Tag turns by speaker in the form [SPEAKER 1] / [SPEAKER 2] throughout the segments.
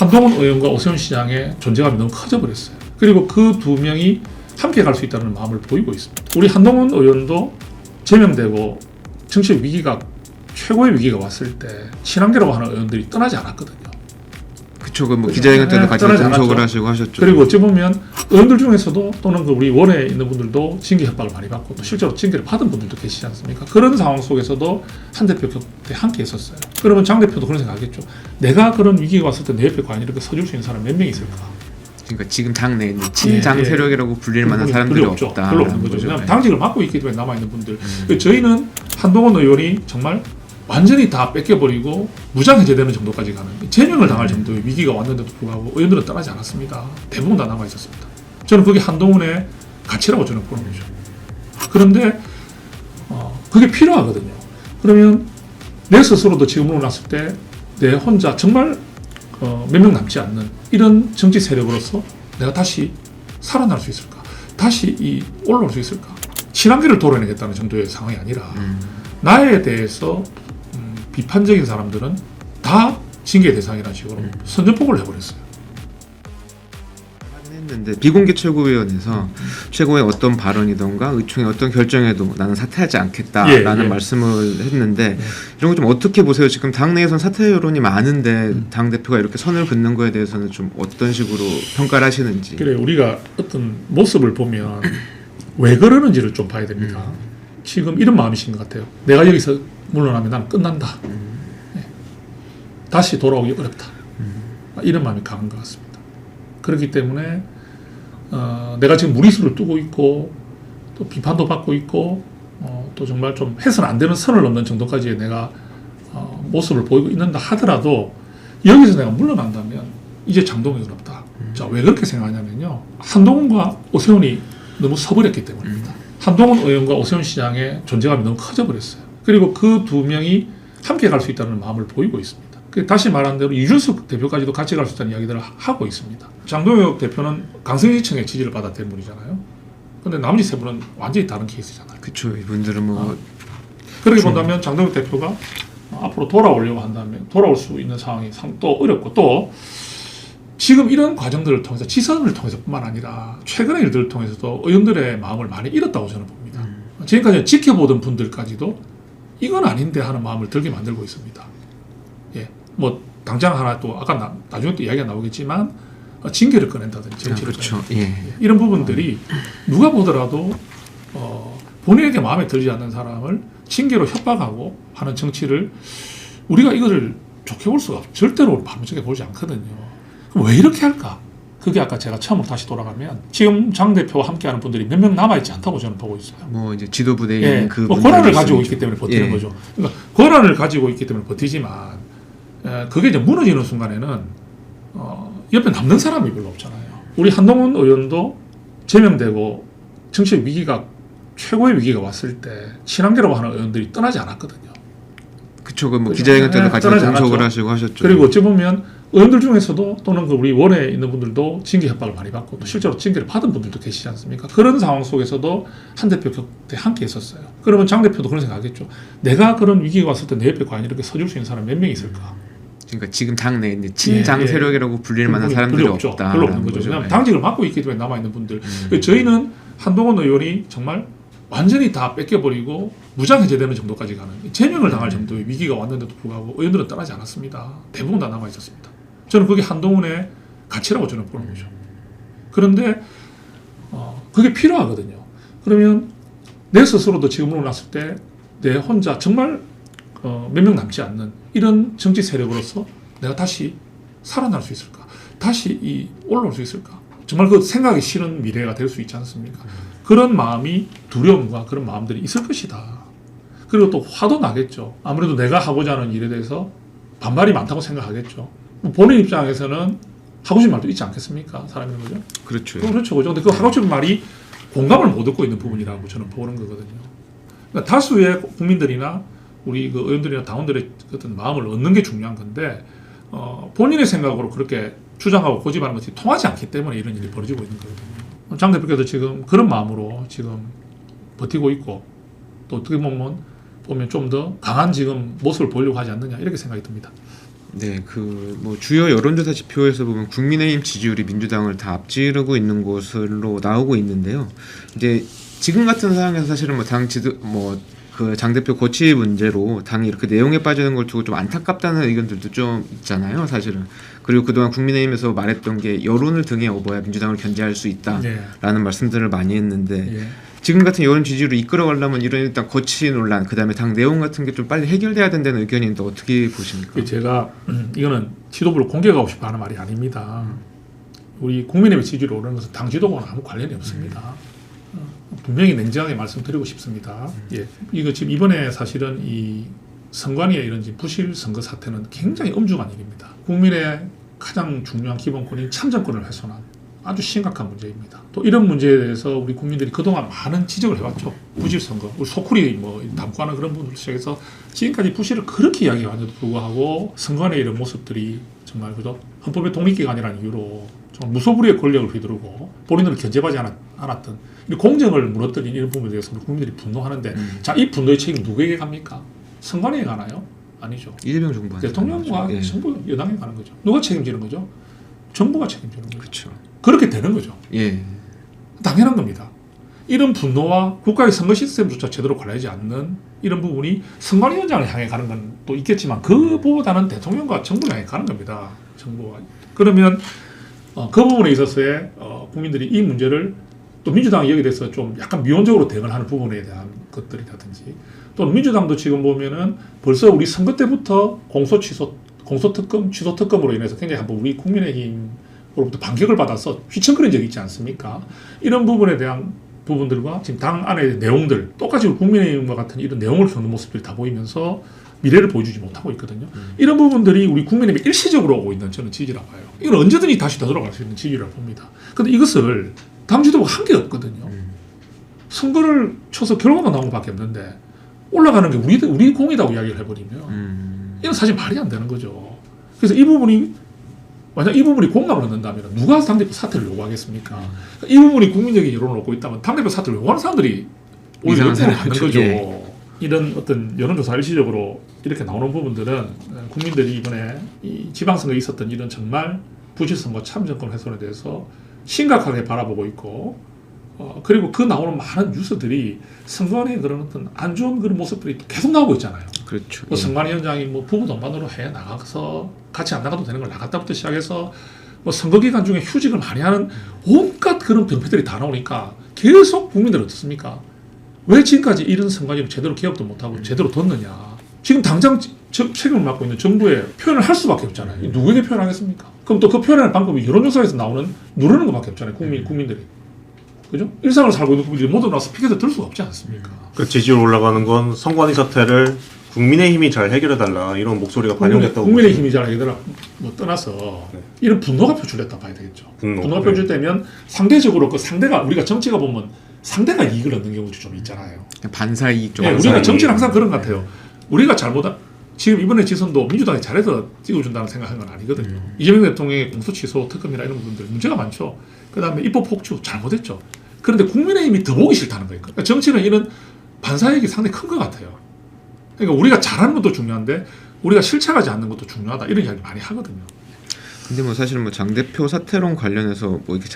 [SPEAKER 1] 한동훈 의원과 오세훈 시장의 존재감이 너무 커져버렸어요. 그리고 그 두 명이 함께 갈 수 있다는 마음을 보이고 있습니다. 우리 한동훈 의원도 제명되고 정치 위기가 최고의 위기가 왔을 때 친한계라고 하는 의원들이 떠나지 않았거든요.
[SPEAKER 2] 그쵸, 그 뭐 기자회견 때도 같이 동석을 하시고 하셨죠.
[SPEAKER 1] 그리고 어찌 보면 의원들 중에서도 또는 그 우리 원외에 있는 분들도 징계 협박을 많이 받고 또 실제로 징계를 받은 분들도 계시지 않습니까? 그런 상황 속에서도 한 대표 곁에 함께 있었어요. 그러면 장 대표도 그런 생각하겠죠. 내가 그런 위기가 왔을 때 내 옆에 과연 이렇게 서줄 수 있는 사람 몇 명이 있을까?
[SPEAKER 2] 그러니까 지금 당내에 있는 친장 세력이라고 불릴 만한 사람들이 없다.
[SPEAKER 1] 별로 없는 거죠. 왜냐하면 당직을 맡고 있기 때문에 남아있는 분들. 저희는 한동훈 의원이 정말 완전히 다 뺏겨버리고 무장해제되는 정도까지 가는 제명을 당할 정도의 위기가 왔는데도 불구하고 의원들은 떠나지 않았습니다. 대부분 다 남아있었습니다. 저는 그게 한동훈의 가치라고 저는 보는 거죠. 그런데 그게 필요하거든요. 그러면 내 스스로도 지금으로 났을 때 내 혼자 정말 몇 명 남지 않는 이런 정치 세력으로서 내가 다시 살아날 수 있을까? 다시 올라올 수 있을까? 친한계를 도려내겠다는 정도의 상황이 아니라 나에 대해서 비판적인 사람들은 다 징계 대상이라는 식으로 선전포고를 해버렸어요.
[SPEAKER 2] 했는데 비공개 최고위원회에서 최고의 어떤 발언이던가 의총의 어떤 결정에도 나는 사퇴하지 않겠다라는 말씀을 했는데 이런 거 좀 어떻게 보세요? 지금 당내에선 사퇴 여론이 많은데 당 대표가 이렇게 선을 긋는 거에 대해서는 좀 어떤 식으로 평가를 하시는지.
[SPEAKER 1] 그래, 우리가 어떤 모습을 보면 왜 그러는지를 좀 봐야 됩니다. 지금 이런 마음이신 것 같아요. 내가 여기서 물러나면 나는 끝난다. 다시 돌아오기 어렵다. 이런 마음이 강한 것 같습니다. 그렇기 때문에 내가 지금 무리수를 두고 있고 또 비판도 받고 있고 또 정말 좀 해서는 안 되는 선을 넘는 정도까지의 내가 모습을 보이고 있는다 하더라도 여기서 내가 물러난다면 이제 장동혁은 없다. 자, 왜 그렇게 생각하냐면요. 한동훈과 오세훈이 너무 서버렸기 때문입니다. 한동훈 의원과 오세훈 시장의 존재감이 너무 커져버렸어요. 그리고 그 두 명이 함께 갈 수 있다는 마음을 보이고 있습니다. 다시 말한 대로 이준석 대표까지도 같이 갈 수 있다는 이야기들을 하고 있습니다. 장동혁 대표는 강성시청의 지지를 받았던 분이잖아요. 근데 나머지 세 분은 완전히 다른 케이스잖아요.
[SPEAKER 2] 그렇죠. 이분들은 뭐
[SPEAKER 1] 그렇게 본다면 장동혁 대표가 앞으로 돌아오려고 한다면 돌아올 수 있는 상황이 또 어렵고 또 지금 이런 과정들을 통해서 지선을 통해서뿐만 아니라 최근의 일들을 통해서도 의원들의 마음을 많이 잃었다고 저는 봅니다. 지금까지 지켜보던 분들까지도 이건 아닌데 하는 마음을 들게 만들고 있습니다. 예, 뭐 당장 하나 또 아까 나중에 또 이야기가 나오겠지만 징계를 꺼낸다든지 정치를
[SPEAKER 2] 그렇죠.
[SPEAKER 1] 이런 부분들이 누가 보더라도 본인에게 마음에 들지 않는 사람을 징계로 협박하고 하는 정치를 우리가 이거를 좋게 볼 수가 절대로 바람직하게 보지 않거든요. 그럼 왜 이렇게 할까? 그게 아까 제가 처음으로 다시 돌아가면 지금 장 대표와 함께하는 분들이 몇 명 남아있지 않다고 저는 보고 있어요.
[SPEAKER 2] 뭐 이제 지도부대에 있는 그
[SPEAKER 1] 권한을 가지고 있기 때문에 버티는 거죠. 그러니까 권한을 가지고 있기 때문에 버티지만 그게 이제 무너지는 순간에는 옆에 남는 사람이 별로 없잖아요. 우리 한동훈 의원도 제명되고 정치 위기가 최고의 위기가 왔을 때 친한계라고 하는 의원들이 떠나지 않았거든요.
[SPEAKER 2] 그쵸, 그 뭐 기자회견 때도 같이 동석을 하시고 하셨죠.
[SPEAKER 1] 그리고 어찌 보면 의원들 중에서도 또는 그 우리 원외에 있는 분들도 징계 협박을 많이 받고 또 실제로 징계를 받은 분들도 계시지 않습니까? 그런 상황 속에서도 한 대표 곁에 함께 있었어요. 그러면 장 대표도 그런 생각하겠죠. 내가 그런 위기가 왔을 때 내 옆에 과연 이렇게 서줄 수 있는 사람 몇 명이 있을까?
[SPEAKER 2] 그러니까 지금 당내에 있는 친장 세력이라고 불릴 만한 사람들이 없다.
[SPEAKER 1] 별로 없는 거죠. 왜냐하면 당직을 맡고 있기 때문에 남아있는 분들. 저희는 한동훈 의원이 정말 완전히 다 뺏겨버리고 무장해제되는 정도까지 가는 제명을 당할 정도의 위기가 왔는데도 불구하고 의원들은 떠나지 않았습니다. 대부분 다 남아있었습니다. 저는 그게 한동훈의 가치라고 저는 보는 거죠. 그런데 그게 필요하거든요. 그러면 내 스스로도 지금으로 났을 때 내 혼자 정말 몇 명 남지 않는 이런 정치 세력으로서 내가 다시 살아날 수 있을까? 다시 올라올 수 있을까? 정말 그 생각이 싫은 미래가 될 수 있지 않습니까? 그런 마음이 두려움과 그런 마음들이 있을 것이다. 그리고 또 화도 나겠죠. 아무래도 내가 하고자 하는 일에 대해서 반발이 많다고 생각하겠죠. 본인 입장에서는 하고 싶은 말도 있지 않겠습니까? 사람인 거죠.
[SPEAKER 2] 그렇죠.
[SPEAKER 1] 그렇죠. 근데 그 하고 싶은 말이 공감을 못 얻고 있는 부분이라고 저는 보는 거거든요. 그러니까 다수의 국민들이나 우리 그 의원들이나 당원들의 어떤 마음을 얻는 게 중요한 건데 본인의 생각으로 그렇게 주장하고 고집하는 것이 통하지 않기 때문에 이런 일이 벌어지고 있는 거거든요. 장 대표께서 지금 그런 마음으로 지금 버티고 있고 또 어떻게 보면 좀 더 강한 지금 모습을 보이려고 하지 않느냐 이렇게 생각이 듭니다.
[SPEAKER 2] 네, 뭐 주요 여론조사 지표에서 보면 국민의힘 지지율이 민주당을 다 앞지르고 있는 것으로 나오고 있는데요. 이제 지금 같은 상황에서 사실은 뭐 당 지도 그 장 대표 거취 문제로 당이 이렇게 내용에 빠지는 걸 두고 좀 안타깝다는 의견들도 좀 있잖아요, 사실은. 그리고 그동안 국민의힘에서 말했던 게 여론을 등에 업어야 민주당을 견제할 수 있다라는 말씀들을 많이 했는데 지금 같은 여론 지지율을 이끌어가려면 이런 일단 거취 논란, 그다음에 당 내용 같은 게 좀 빨리 해결돼야 된다는 의견이 있는데 어떻게 보십니까?
[SPEAKER 1] 제가 이거는 지도부를 공격하고 싶어 하는 말이 아닙니다. 우리 국민의힘의 지지율이 오르는 것은 당 지도부와는 아무 관련이 없습니다. 분명히 냉정하게 말씀드리고 싶습니다. 이거 지금 이번에 사실은 이 선관위의 이런 부실 선거 사태는 굉장히 엄중한 일입니다. 국민의 가장 중요한 기본권인 참정권을 훼손한 아주 심각한 문제입니다. 또 이런 문제에 대해서 우리 국민들이 그동안 많은 지적을 해왔죠. 부실 선거, 우리 소쿠리 담고하는 그런 분들 시작해서 지금까지 부실을 그렇게 이야기하는데도 불구하고 선관위의 이런 모습들이 정말 그죠? 헌법의 독립기관이라는 이유로 정말 무소불위의 권력을 휘두르고 본인들을 견제하지 않았던 공정을 무너뜨린 이런 부분에 대해서 국민들이 분노하는데 자, 이 분노의 책임 누구에게 갑니까? 선관위에 가나요? 아니죠.
[SPEAKER 2] 이재명 정부
[SPEAKER 1] 대통령과 정부 여당에 가는 거죠. 누가 책임지는 거죠? 정부가 책임지는 거죠.
[SPEAKER 2] 그렇죠.
[SPEAKER 1] 그렇게 되는 거죠. 당연한 겁니다. 이런 분노와 국가의 선거 시스템조차 제대로 관리하지 않는 이런 부분이 선관위원장을 향해 가는 건 또 있겠지만 그보다는 대통령과 정부를 향해 가는 겁니다. 정부가. 그러면 그 부분에 있어서의 국민들이 이 문제를 또 민주당이 여기에 대해서 좀 약간 미온적으로 대응을 하는 부분에 대한 것들이라든지 또 민주당도 지금 보면은 벌써 우리 선거 때부터 공소특검, 취소특검으로 인해서 굉장히 한번 우리 국민의힘으로부터 반격을 받아서 휘청거린 적이 있지 않습니까? 이런 부분에 대한 부분들과 지금 당 안의 내용들 똑같이 국민의힘과 같은 이런 내용을 겪는 모습들이 다 보이면서 미래를 보여주지 못하고 있거든요. 이런 부분들이 우리 국민의힘이 일시적으로 오고 있는 저는 지지라 봐요. 이건 언제든지 다시 되돌아갈 수 있는 지지라 봅니다. 그런데 이것을 당 지도부가 한 게 없거든요. 선거를 쳐서 결과가 나온 것밖에 없는데 올라가는 게 우리 공이라고 이야기를 해버리면 이건 사실 말이 안 되는 거죠. 그래서 이 부분이 만약 이 부분이 공감을 얻는다면 누가 당대표 사퇴를 요구하겠습니까? 이 부분이 국민적인 여론을 얻고 있다면 당대표 사퇴를 요구하는 사람들이 오히려 역으로 가는 거죠. 이런 어떤 여론조사 일시적으로 이렇게 나오는 부분들은 국민들이 이번에 이 지방선거에 있었던 이런 정말 부실선거 참정권 훼손에 대해서 심각하게 바라보고 있고 그리고 그 나오는 많은 뉴스들이 선관위의 그런 어떤 안 좋은 그런 모습들이 계속 나오고 있잖아요.
[SPEAKER 2] 그렇죠.
[SPEAKER 1] 선관위원장이 부부 동반으로 해 나가서 같이 안 나가도 되는 걸 나갔다부터 시작해서 선거 기간 중에 휴직을 많이 하는 온갖 그런 병폐들이 다 나오니까 계속 국민들은 어떻습니까? 왜 지금까지 이런 선관위를 제대로 개혁도 못하고 제대로 뒀느냐. 지금 당장 책임을 맡고 있는 정부에 표현을 할 수밖에 없잖아요. 누구에게 표현하겠습니까? 그럼 또 그 표현하는 방법이 여론조사에서 나오는 누르는 것밖에 없잖아요. 국민들이. 그죠? 일상을 살고 있는 국민들이 모두 나와서 피켓을 들 수가 없지 않습니까?
[SPEAKER 3] 그 지지율 올라가는 건 선관위 사태를 국민의힘이 잘 해결해달라 이런 목소리가 반영됐다고.
[SPEAKER 1] 국민의힘이 잘 해결하 떠나서 이런 분노가 표출됐다 봐야 되겠죠. 분노가 표출되면 상대적으로 그 상대가 우리가 정치가 보면 상대가 이익을 얻는 경우도 좀 있잖아요.
[SPEAKER 2] 반사이익 쪽.
[SPEAKER 1] 우리가 정치는 항상 그런 것 같아요. 우리가 잘못한 지금 이번에 지선도 민주당이 잘해서 찍어준다는 생각한 건 아니거든요. 이재명 대통령의 공소취소 특검이나 이런 부분들 문제가 많죠. 그 다음에 입법 폭주 잘못했죠. 그런데 국민의힘이 더 보기 싫다는 거예요. 그러니까 정치는 이런 반사이익이 상당히 큰 것 같아요. 그러니까 우리가 잘하는 것도 중요한데 우리가 실천하지 않는 것도 중요하다 이런 이야기 많이 하거든요.
[SPEAKER 2] 근데 뭐 사실 뭐 장 대표 사퇴론 관련해서 뭐 이렇게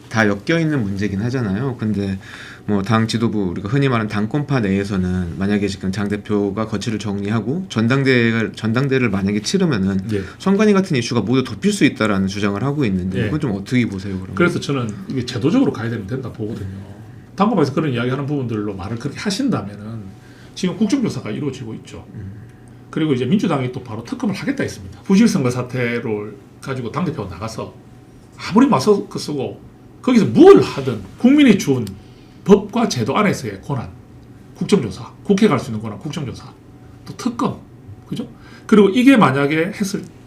[SPEAKER 2] 다 엮여 있는 문제긴 하잖아요. 근데 뭐 당 지도부 우리가 흔히 말하는 당권파 내에서는 만약에 지금 장 대표가 거취를 정리하고 전당대회를 만약에 치르면은 선관위 같은 이슈가 모두 덮일 수 있다라는 주장을 하고 있는데 이건 좀 어떻게 보세요? 그러면?
[SPEAKER 1] 그래서 저는 이게 제도적으로 가야 되면 된다 보거든요. 당권파에서 그런 이야기하는 부분들로 말을 그렇게 하신다면은 지금 국정조사가 이루어지고 있죠. 그리고 이제 민주당이 또 바로 특검을 하겠다 했습니다. 부실선거 사태를 가지고 당대표가 나가서 아무리 마스크 쓰고 거기서 뭘 하든 국민이 준 법과 제도 안에서의 권한, 국정조사, 국회 갈 수 있는 권한, 국정조사, 또 특검, 그죠? 그리고 이게 만약에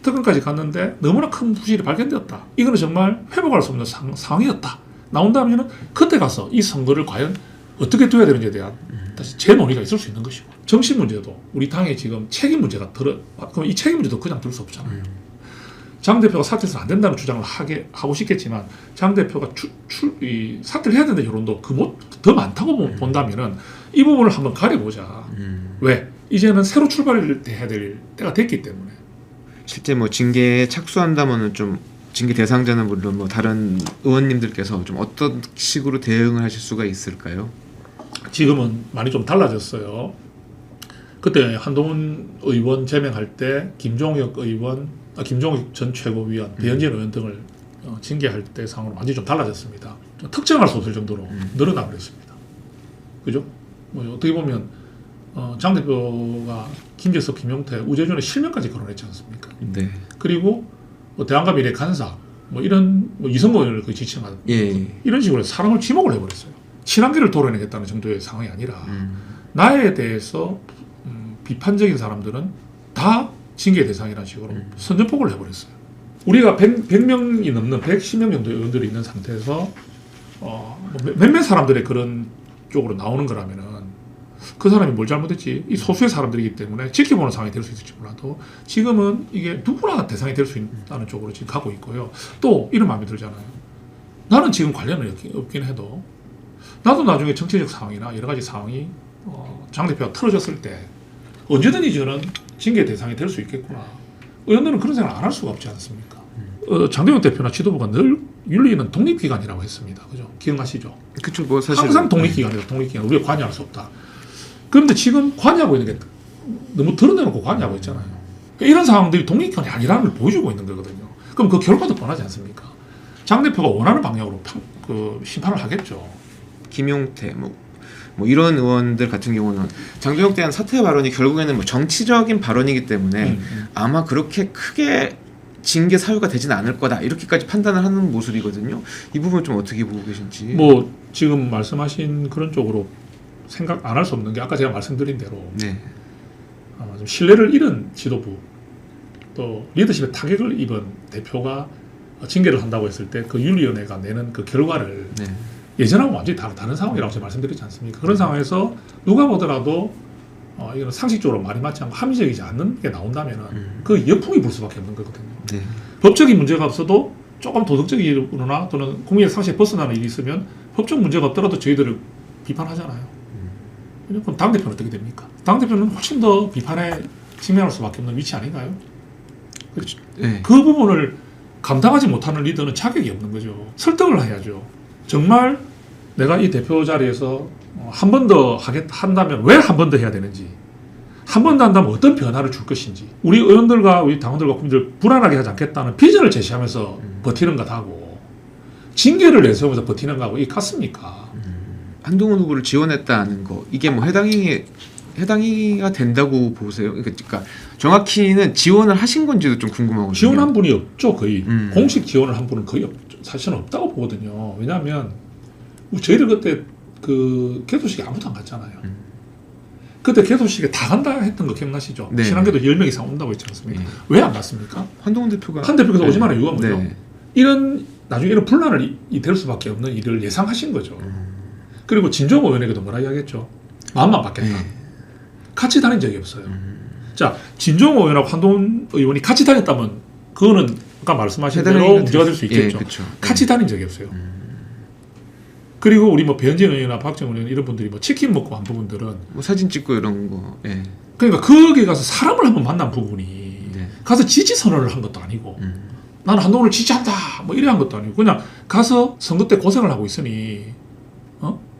[SPEAKER 1] 특검까지 갔는데 너무나 큰 부실이 발견되었다. 이거는 정말 회복할 수 없는 상황이었다. 나온다면은 그때 가서 이 선거를 과연 어떻게 둬야 되는지에 대한 다시 재논의가 있을 수 있는 것이고 정신 문제도 우리 당에 지금 책임 문제가 그럼 이 책임 문제도 그냥 들 수 없잖아요. 장 대표가 사퇴해서는 안 된다는 주장을 하고 싶겠지만 장 대표가 사퇴를 해야 된다는 여론도 더 많다고 본다면은 이 부분을 한번 가려보자. 왜? 이제는 새로 출발을 해야 될 때가 됐기 때문에
[SPEAKER 2] 실제 뭐 징계에 착수한다면은 좀 징계 대상자는 물론 뭐 다른 의원님들께서 좀 어떤 식으로 대응을 하실 수가 있을까요?
[SPEAKER 1] 지금은 많이 좀 달라졌어요. 그때 한동훈 의원 제명할 때 김종혁 전 최고위원, 배현진 의원 등을 징계할 때 상황으로 완전히 좀 달라졌습니다. 좀 특정할 수 없을 정도로 늘어나 버렸습니다. 그죠? 뭐 어떻게 보면 장 대표가 김재섭, 김용태, 우재준의 실명까지 거론했지 않습니까?
[SPEAKER 2] 네.
[SPEAKER 1] 그리고 뭐 대한과 미래 간사 뭐 이런 뭐 이성거 의원을 거의 지칭하는 이런 식으로 사람을 지목을 해버렸어요. 친한계를 도려내겠다는 정도의 상황이 아니라 나에 대해서 비판적인 사람들은 다 징계 대상이라는 식으로 선전포고를 해버렸어요. 우리가 100명이 넘는 110명 정도 의원들이 있는 상태에서 몇몇 사람들의 그런 쪽으로 나오는 거라면은 그 사람이 뭘 잘못했지? 이 소수의 사람들이기 때문에 지켜보는 상황이 될 수 있을지 몰라도 지금은 이게 누구나 대상이 될 수 있다는 쪽으로 지금 가고 있고요. 또 이런 마음이 들잖아요. 나는 지금 관련은 없긴 해도 나도 나중에 정치적 상황이나 여러 가지 상황이 장 대표가 틀어졌을 때 언제든지 저는 징계 대상이 될 수 있겠구나. 의원들은 그런 생각을 안 할 수가 없지 않습니까? 장대영 대표나 지도부가 늘 윤리위는 독립기관이라고 했습니다. 그죠? 기억하시죠?
[SPEAKER 2] 그쵸, 뭐 사실
[SPEAKER 1] 항상 독립기관이다. 독립기관. 우리가 관여할 수 없다. 그런데 지금 관여하고 있는 게 너무 드러내놓고 관여하고 있잖아요. 그러니까 이런 상황들이 독립기관이 아니라는 걸 보여주고 있는 거거든요. 그럼 그 결과도 뻔하지 않습니까? 장 대표가 원하는 방향으로 심판을 하겠죠.
[SPEAKER 2] 김용태 뭐 이런 의원들 같은 경우는 장도영 대한 사퇴 발언이 결국에는 뭐 정치적인 발언이기 때문에 아마 그렇게 크게 징계 사유가 되지는 않을 거다 이렇게까지 판단을 하는 모습이거든요. 이 부분 좀 어떻게 보고 계신지.
[SPEAKER 1] 뭐 지금 말씀하신 그런 쪽으로 생각 안 할 수 없는 게 아까 제가 말씀드린 대로
[SPEAKER 2] 네.
[SPEAKER 1] 좀 신뢰를 잃은 지도부 또 리더십에 타격을 입은 대표가 징계를 한다고 했을 때 그 윤리위원회가 내는 그 결과를
[SPEAKER 2] 네.
[SPEAKER 1] 예전하고 완전히 다른 상황이라고 제가 말씀드리지 않습니까? 그런 상황에서 누가 보더라도 이건 상식적으로 말이 맞지 않고 합리적이지 않는 게 나온다면 그 역풍이 불 수밖에 없는 거거든요.
[SPEAKER 2] 네.
[SPEAKER 1] 법적인 문제가 없어도 조금 도덕적이거나 또는 국민의 상식에 벗어나는 일이 있으면 법적 문제가 없더라도 저희들을 비판하잖아요. 그럼 당대표는 어떻게 됩니까? 당대표는 훨씬 더 비판에 직면할 수밖에 없는 위치 아닌가요? 그렇죠.
[SPEAKER 2] 네.
[SPEAKER 1] 그 부분을 감당하지 못하는 리더는 자격이 없는 거죠. 설득을 해야죠. 정말 내가 이 대표 자리에서 한 번 더 한다면 왜 한 번 더 해야 되는지, 한 번 더 한다면 어떤 변화를 줄 것인지, 우리 의원들과 우리 당원들과 국민들 불안하게 하지 않겠다는 비전을 제시하면서 버티는 것하고 징계를 내세우면서 버티는 거하고 이게 같습니까?
[SPEAKER 2] 한동훈 후보를 지원했다는 거 이게 뭐 해당이가 된다고 보세요? 그러니까 정확히는 지원을 하신 건지도 좀 궁금하거든요.
[SPEAKER 1] 지원한 분이 없죠, 거의. 공식 지원을 한 분은 거의 없죠. 사실은 없다고 보거든요. 왜냐하면 저희들 그때 그 개소식에 아무도 안 갔잖아요. 그때 개소식에 다 간다 했던 거 기억나시죠?
[SPEAKER 2] 네.
[SPEAKER 1] 신한계도 10명 이상 온다고 했지 않습니까?
[SPEAKER 2] 네.
[SPEAKER 1] 왜 안 갔습니까?
[SPEAKER 2] 한동훈 대표가
[SPEAKER 1] 한 대표께서 오지 말아요. 이유가 뭐죠?
[SPEAKER 2] 네.
[SPEAKER 1] 나중에 이런 분란을 될 수밖에 없는 일을 예상하신 거죠. 그리고 진정호 의원에게도 뭐라 이야기했죠? 마음만 받겠다. 같이 다닌 적이 없어요. 자, 진정호 의원하고 한동훈 의원이 같이 다녔다면 그거는 아까 말씀하신 대로 문제가 될 수 있겠죠. 같이 다닌 적이 없어요. 그리고 우리 뭐 배현진 의원이나 박정훈 의원 이런 분들이 뭐 치킨 먹고 한 부분들은
[SPEAKER 2] 뭐 사진 찍고 이런 거. 예.
[SPEAKER 1] 그러니까 거기에 가서 사람을 한번 만난 부분이
[SPEAKER 2] 네.
[SPEAKER 1] 가서 지지 선언을 한 것도 아니고 나는 한동훈을 지지한다 뭐 이래 한 것도 아니고 그냥 가서 선거 때 고생을 하고 있으니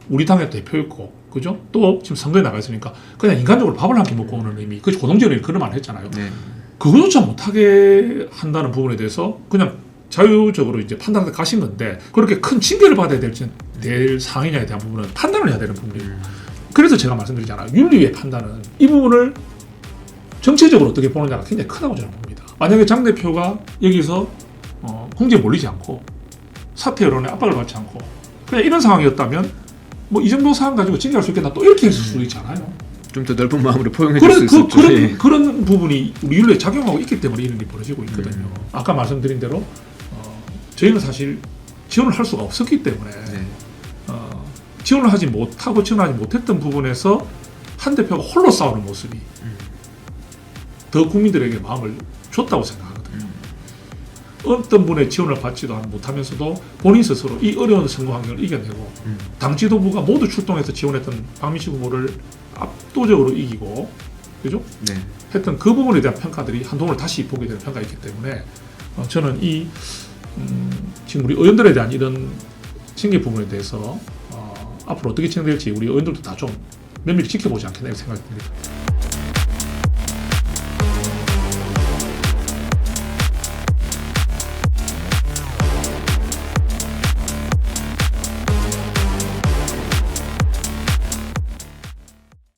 [SPEAKER 1] 우리 당의 대표였고 그죠? 또 지금 선거에 나가 있으니까 그냥 인간적으로 밥을 한 끼 먹고 오는 의미 그 고동재는 그런 말 했잖아요.
[SPEAKER 2] 네.
[SPEAKER 1] 그거조차 못하게 한다는 부분에 대해서 그냥 자유적으로 이제 판단하다 가신 건데 그렇게 큰 징계를 받아야 될 상황이냐에 대한 부분은 판단을 해야 되는 부분이에요. 그래서 제가 말씀드리잖아요. 윤리위의 판단은 이 부분을 정치적으로 어떻게 보느냐가 굉장히 크다고 저는 봅니다. 만약에 장 대표가 여기서 공지에 몰리지 않고 사퇴 여론에 압박을 받지 않고 그냥 이런 상황이었다면 뭐 이 정도 사안 가지고 징계할 수 있겠나 또 이렇게 했을 수도 있잖아요.
[SPEAKER 2] 좀 더 넓은 마음으로 포용해 줄 수 있었죠.
[SPEAKER 1] 그런 부분이 우리 윤리에 작용하고 있기 때문에 이런 일이 벌어지고 있거든요. 아까 말씀드린 대로 저희는 사실 지원을 할 수가 없었기 때문에 지원을 하지 못하고 지원하지 못했던 부분에서 한 대표가 홀로 싸우는 모습이 더 국민들에게 마음을 줬다고 생각하거든요. 어떤 분의 지원을 받지도 못하면서도 본인 스스로 이 어려운 선거 환경을 이겨내고 당 지도부가 모두 출동해서 지원했던 박민식 후보를 압도적으로 이기고 그죠?
[SPEAKER 2] 네.
[SPEAKER 1] 했던 그 부분에 대한 평가들이 한동훈을 다시 보게 되는 평가가 있기 때문에 저는 지금 우리 의원들에 대한 이런 징계 부분에 대해서 앞으로 어떻게 진행될지 우리 의원들도 다 좀 면밀히 지켜보지 않겠나 이렇게 생각이 듭니다.